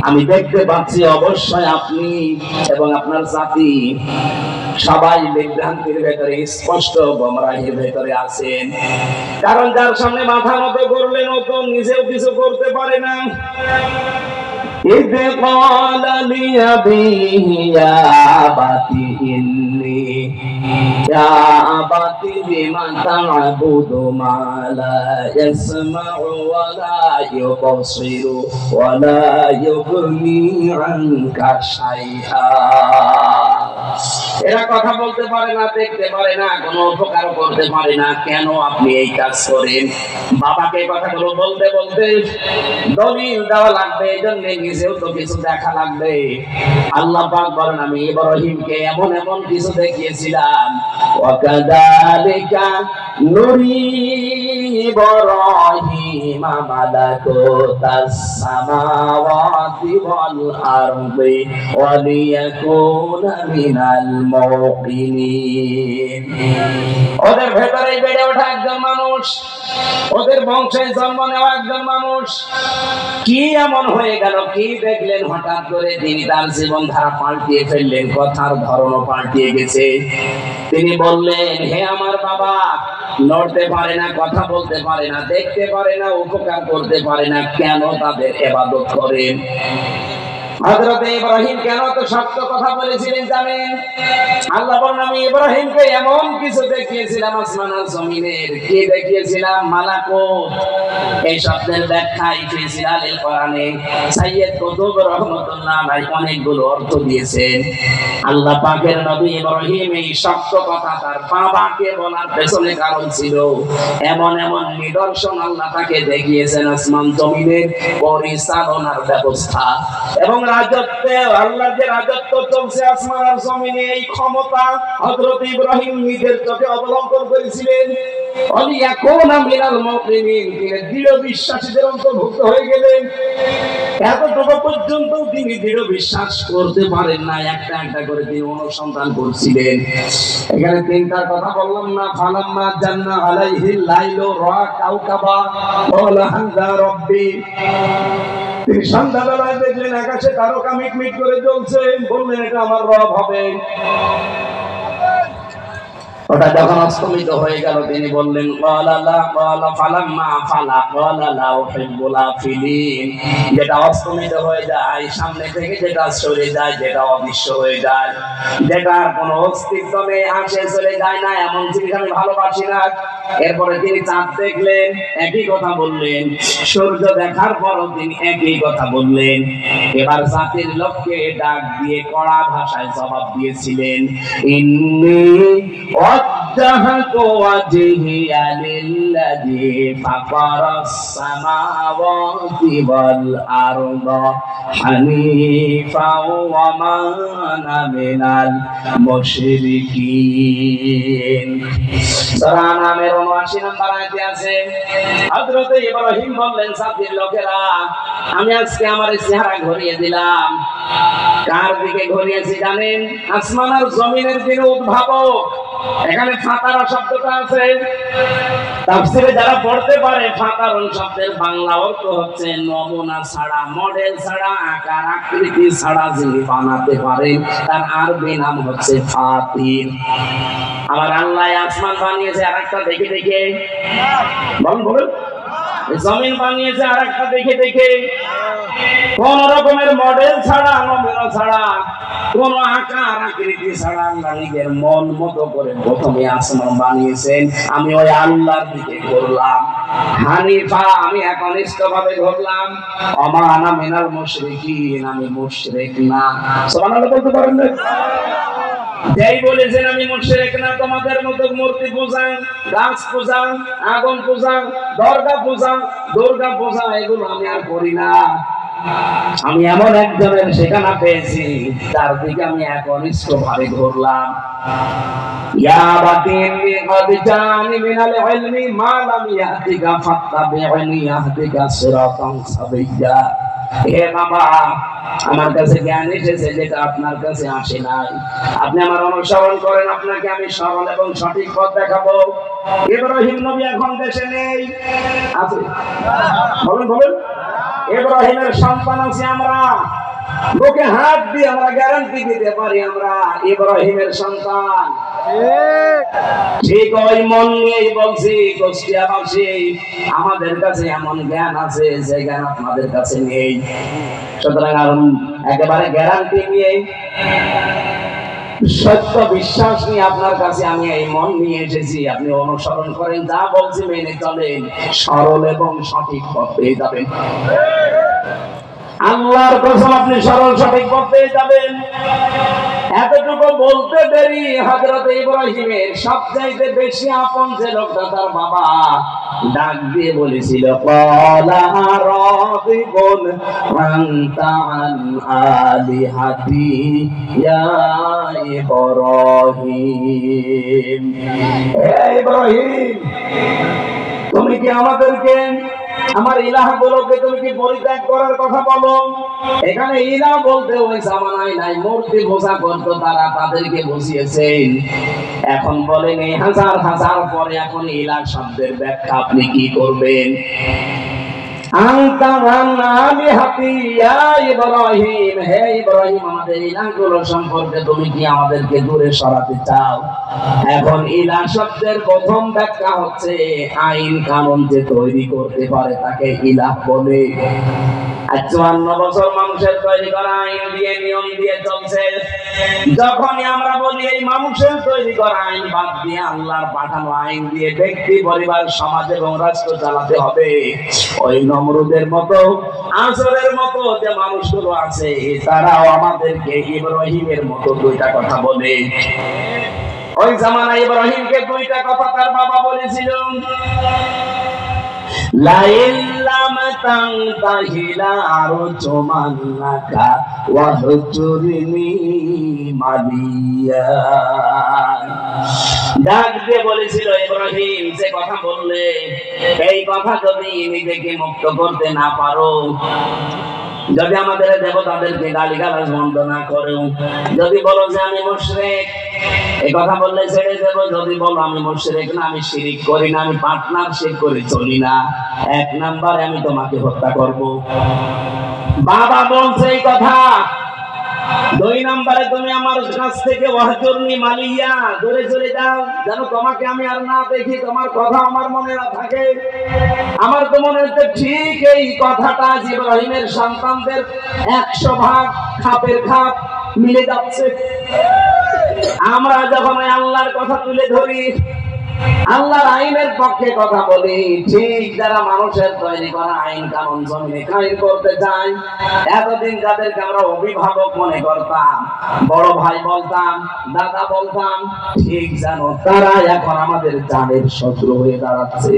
আমি দেখতে পাচ্ছি অবশ্যই আপনি এবং আপনার জাতি সবাই বিভ্রান্তির ভেতরে, স্পষ্ট গোমরাহির ভেতরে আছেন। কারণ যার সামনে মাথা নত করলেন ও তো নিজেও কিছু করতে পারে না। إذ قال لأبيه يا أبت إني يا أبت لم تعبد ما لا يسمع ولا يبصر ولا يغني عنك شيئا। এরা কথা বলতে পারে না, দেখতে পারে না, কোনো উপকার করতে পারে না, কেন আপনি এই কাজ করেন? বাবাকে কথাগুলো বলতে বলতে দলিল দেওয়া লাগবে, এই জন্য নিজেও তো কিছু দেখা লাগবে। আল্লাহ পাক বলেন, আমি ইব্রাহিমকে এমন এমন কিছু দেখিয়েছিলাম। ওয়াকাযালিকা নুরি ইব্রাহিমা মালাকুতাস সামাওয়াতি ওয়াল আরদি ওয়া লিয়াকুনা মিনাল মুকিনিন। ওদের ভেতরে বেড়ে ওঠা একজন মানুষ, ওদের বংশে জন্ম নেওয়া একজন মানুষ কি এমন হয়ে গেল, কি দেখলেন হঠাৎ করে তিনি তার জীবন ধারা পাল্টিয়ে ফেললেন, কথার ধরনও পাল্টিয়ে গেছে। তিনি বললেন, হে আমার বাবা, লড়তে পারে না, কথা বলতে পারে না, দেখতে পারে না, উপকার করতে পারে না, কেন তাদের ইবাদত করেন? হযরত ইব্রাহিম কেন তো সত্য কথা বলেছিলেন জানেন? আল্লাহ বলেন, আমি ইব্রাহিমকে এমন কিছু দেখিয়েছিলাম আসমান আর জমিনের। কি দেখিয়েছিলাম? মালাকুত। এই শব্দের ব্যাখ্যা ইফিসির আল কোরআনে সাইয়্যিদ কুতুব রাহমাতুল্লাহ আলাইহি অনেকগুলো অর্থ দিয়েছেন। আল্লাহ পাকের নবী ইব্রাহিম এই সত্য কথা তার বাবাকে বলার পেছনে কারণ ছিল, এমন এমন নিদর্শন আল্লাহ তাকে দেখিয়েছেন আসমান জমিনের পরিচালনার ব্যবস্থা এবং রাজত্বে। আল্লাহর যে রাজত্ব চলছে আসমান আর জমিনে, এই ক্ষমতা হযরত ইব্রাহিম নিজের চোখে অবলম্বন করেছিলেন। ওয়ালিয়াকুনা মিনাল মুকিনিন, তিনি দৃঢ় বিশ্বাসীদের অন্তর্ভুক্ত হয়ে গেলেন। এতটুকু পর্যন্ত তিনি দৃঢ় বিশ্বাস করতে পারেন না, একটা একটা করে তিনি অনুসন্ধান করছিলেন। এখানে তিনটার কথা বললাম না? ফালাম্মা জান্না আলাইহিল লাইলু রা কাওকাবা ক্বালা হাযা রাব্বি। তিনি সন্ধ্যাবেলায় দেখলেন আকাশে তারকা মিটমিট করে জ্বলছে, বললেন এটা আমার রব হবে। ওটা যখন অস্তমিত হয়ে গেল তিনি বললেন, যেটা অস্তমিত হয়ে যায়, সামনে থেকে যেটা সরে যায়, যেটা অদৃশ্য হয়ে যায়, যেটার কোনো অস্তিত্ব নেই, আসে চলে যায় না, এমন জিনিস আমি ভালোবাসি না। এরপরে তিনি চাঁদ দেখলেন, একই কথা বললেন। সূর্য দেখার পরও তিনি একই কথা বললেন। এবার জাতির লোককে ডাক দিয়ে কড়া ভাষায় জবাব দিয়েছিলেন, ইন্নী ওয়াজ্জাহতু ওয়াজহিয়া লিল্লাযী ফাতারাস সামাওয়াতি ওয়াল আরদা হানিফাও ওয়া মা আনা মিনাল মুশরিকিন। সূরা নামের ৭৯ নম্বর আয়াতে আছে, হযরত ইব্রাহিম বললেন, জাতির লোকেরা, আমি আজকে আমার চেহারা ঘুরিয়ে দিলাম। কার দিকে ঘুরিয়েছি জানেন? আসমান আর জমিনের যিনি উদ্ভাবক। এখানে ফাতারা শব্দটা আছে, তাফসীরে যারা পড়তে পারে, ফাতারুন শব্দের বাংলা অর্থ হচ্ছে নমুনা ছাড়া, মডেল ছাড়া, আকার আকৃতি ছাড়া যিনি বানাতে পারেন, তার আরবি নাম হচ্ছে ফাতির। আমার আল্লাহ আসমান বানিয়েছে আরেকটা দেখে দেখে, বলুন, জমিন বানিয়েছে আরেকটা দেখে দেখে, কোন রকমের মডেল ছাড়া, নমুনা ছাড়া, কোন আকার আকৃতি ছাড়া আল্লাহ নিজের মন মতো করে প্রথমে আসমান বানিয়েছেন। আমি ওই আল্লাহর দিকে ঘুরলাম, হানিফা, আমি একনিষ্ঠভাবে ঘুরলাম। ওয়া আনা মিনাল মুশরিকিন, আমি মুশরিক না। সুবহানাল্লাহ বলতে পারেন না? যেই বলেছেন আমি মুশরিক না, তোমাদের মতো মূর্তি পূজা, গাছ পূজা, আগুন পূজা, দরগা পূজা, দুর্গা পূজা, এগুলো আমি আর করি না। আমি এমন একজনের ঠিকানা পেয়েছি যার দিকে আমি একনিষ্ঠভাবে ঘুরলাম। ইয়া বাতিনি কদ জানি মিনাল ইলমি মা লাম ইয়াতিকা ফাত্তাবিউনি ইয়াহদিকা সিরাতান সাবিয়্যা। হে বাবা, আমার কাছে জ্ঞান এসেছে যেটা আপনার কাছে আসে নাই। আপনি আমার অনুসরণ করেন, আপনাকে আমি সরল এবং সঠিক পথ দেখাবো। ইব্রাহিম নবী এখন দেশে নেই, আছে? বলেন বলেন। ইব্রাহিমের সন্তান আছি আমরা, বুকে হাত দিয়ে আমরা গ্যারান্টি দিতে পারি আমরা ইব্রাহিমের সন্তান। ঠিক ওই মন নিয়েই বলছি, কুষ্টিয়াবাসী, আমাদের কাছে এমন জ্ঞান আছে যে জ্ঞান আপনাদের কাছে নেই। সুতরাং একেবারে গ্যারান্টি নিয়ে, সত্য বিশ্বাস নিয়ে আপনার কাছে আমি এই মন নিয়ে এসেছি। আপনি অনুসরণ করেন, যা বলছি মেনে চলেন, সরল এবং সঠিক পথ পেয়ে যাবেন। আল্লাহর কসম, আপনি সরল সঠিক পথ পেয়ে যাবেন। এতটুকু বলতে দেরি, হযরত ইব্রাহিমের সবচাইতে বেশি আপন যে লোকটা তার বাবা, ডাক দিয়ে বলেছিল, ক্বালা রাগিবুন আনতা আন আলিহাতি ইয়া ইব্রাহিম। হে ইব্রাহিম, তুমি কি আমাদেরকে, আমার ইলাহগুলোকে তুমি কি পরিত্যাগ করার কথা বলো? এখানে ইলাহ বলতে ওই জামানায় নাই, মূর্তি পূজা করতো তারা, তাদেরকে বুঝিয়েছেন। এখন বলেন এই হাজার হাজার পরে এখন ইলাহ শব্দের ব্যাখ্যা আপনি কি করবেন? ইব্রাহিম, হে ইব্রাহিম, আমাদের ইলাহগুলো সম্পর্কে তুমি কি আমাদেরকে দূরে সরাতে চাও? এখন ইলাহ শব্দের প্রথম ব্যাখ্যা হচ্ছে আইন কানুন যে তৈরি করতে পারে তাকে ইলাহ বলে। 54 বছর মানুষের তৈরি করা আইন দিয়ে, নিয়ম দিয়ে চলছে। যখনই আমরা বলি এই মানুষের তৈরি করা আইন বাদ দিয়ে আল্লাহর পাঠানো আইন দিয়ে ব্যক্তি, পরিবার, সমাজ এবং রাষ্ট্র চালাতে হবে, ওই নমরুদের মতো, আসরের মতো যে মানুষগুলো আছে তারাও আমাদেরকে ইব্রাহিমের মতো দুইটা কথা বলে। ওই জামানায় ইব্রাহিমকে দুইটা কথা তার বাবা বলেছিল, লাইল্লাম তানতাহি লারজুমান্নাকা ওয়াহজুরনি মালিয়া। ডাক দিয়ে বলেছিল, ইব্রাহিম, যে কথা বললে এই কথা যদি নিজেকে মুক্ত করতে না পারো, যদি আমাদের দেবতাদেরকে গালিগালাজ বন্ধ না করো, যদি বলো যে আমি মুশরিক, এই কথা বললে ছেড়ে দেব। যদি বলো আমি মুশরিক না, আমি শিরিক করি না, আমি পার্টনারশিপ করে চলি না, 1 নম্বরে আমি তোমাকে হত্যা করব। বাবা বলছে এই কথা। 2 নম্বরে তুমি আমার কাছ থেকে ওয়াহজুরনি মালিয়া, দূরে চলে যাও, যেন তোমাকে আমি আর না দেখি, তোমার কথা আমার মনে না থাকে। আমার তো মনে হচ্ছে ঠিক এই কথাটা ইব্রাহিমের সন্তানদের 100 ভাগ খাপের খাপ মিলে যাচ্ছে। আমরা যখন আল্লাহর কথা তুলে ধরি, আল্লাহর আইনের পক্ষে কথা বলি, ঠিক যারা মানুষের তৈরি করা আইন কানুন জমিনে কায়েম করতে চায়, এতদিন যাদেরকে আমরা অভিভাবক মনে করতাম, বড় ভাই বলতাম, দাদা বলতাম, ঠিক জানো তারা এখন আমাদের জানের শত্রু হয়ে দাঁড়াচ্ছে।